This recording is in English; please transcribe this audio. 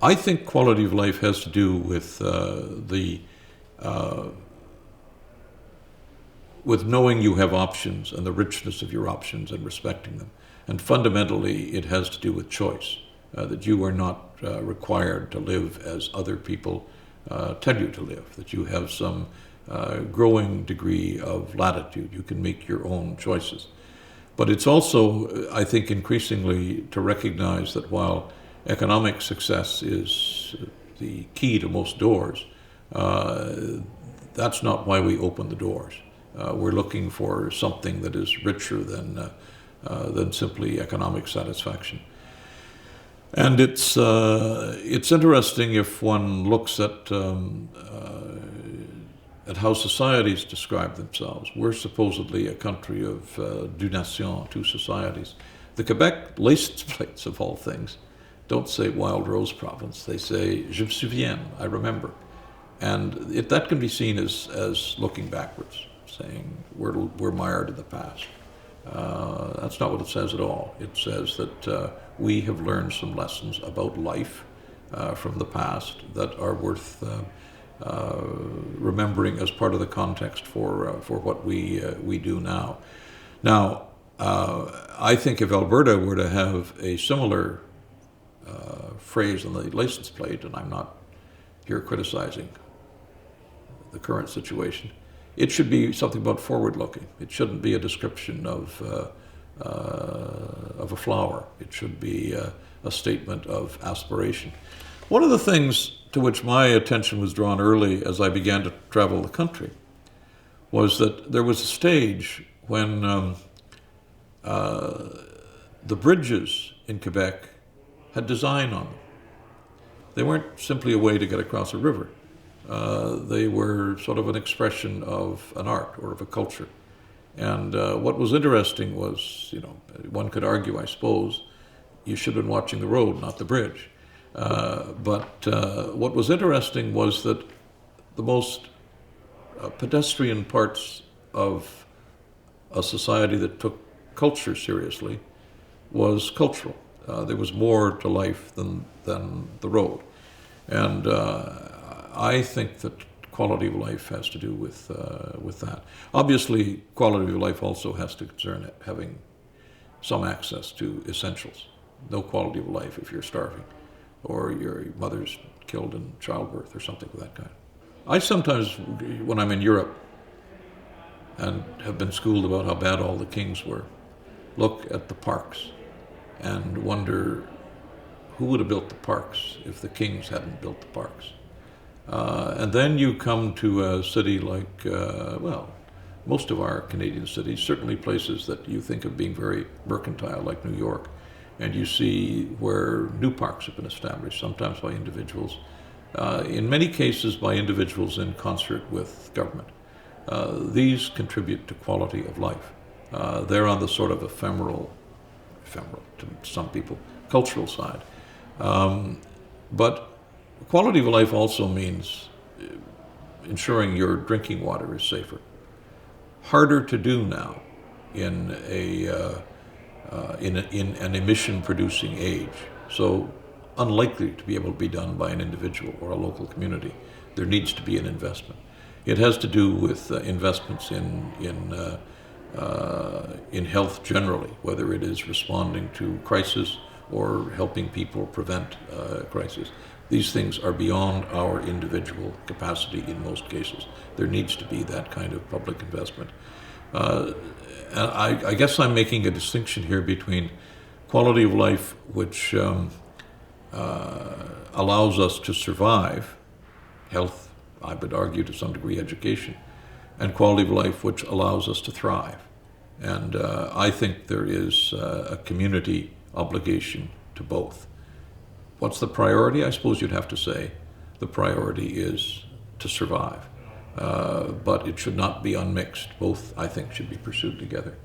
I think quality of life has to do with uh, with knowing you have options and the richness of your options and respecting them. And fundamentally, it has to do with choice, that you are not required to live as other people tell you to live, that you have some growing degree of latitude. You can make your own choices. But it's also, I think, increasingly to recognize that while economic success is the key to most doors, that's not why we open the doors. We're looking for something that is richer than simply economic satisfaction. And it's interesting if one looks at how societies describe themselves. We're supposedly a country of deux nations, two societies. The Quebec license plates, of all things, don't say Wild Rose Province. They say Je me souviens, I remember. And that can be seen as looking backwards, saying we're mired in the past. That's not what it says at all. It says that we have learned some lessons about life from the past that are worth remembering as part of the context for what we do now. Now, I think if Alberta were to have a similar phrase on the license plate, and I'm not here criticizing the current situation, it should be something about forward-looking. It shouldn't be a description of a flower. It should be a statement of aspiration. One of the things to which my attention was drawn early as I began to travel the country was that there was a stage when the bridges in Quebec had design on them. They weren't simply a way to get across a river. They were sort of an expression of an art or of a culture. And what was interesting was, one could argue, I suppose, you should have been watching the road, not the bridge. But what was interesting was that the most pedestrian parts of a society that took culture seriously was cultural. There was more to life than the road. And I think that quality of life has to do with that. Obviously, quality of life also has to concern having some access to essentials. No quality of life if you're starving or your mother's killed in childbirth or something of that kind. I sometimes, when I'm in Europe and have been schooled about how bad all the kings were, look at the parks and wonder who would have built the parks if the kings hadn't built the parks. And then you come to a city like, most of our Canadian cities, certainly places that you think of being very mercantile, like New York, and you see where new parks have been established, sometimes by individuals, in many cases by individuals in concert with government. These contribute to quality of life. They're on the sort of ephemeral to some people, cultural side. But quality of life also means ensuring your drinking water is safer. Harder to do now in an emission-producing age. So unlikely to be able to be done by an individual or a local community. There needs to be an investment. It has to do with investments in health generally, whether it is responding to crisis or helping people prevent crisis. These things are beyond our individual capacity in most cases. There needs to be that kind of public investment. And I guess I'm making a distinction here between quality of life, which allows us to survive, health, I would argue to some degree education, and quality of life which allows us to thrive. And I think there is a community obligation to both. What's the priority? I suppose you'd have to say the priority is to survive. But it should not be unmixed. Both, I think, should be pursued together.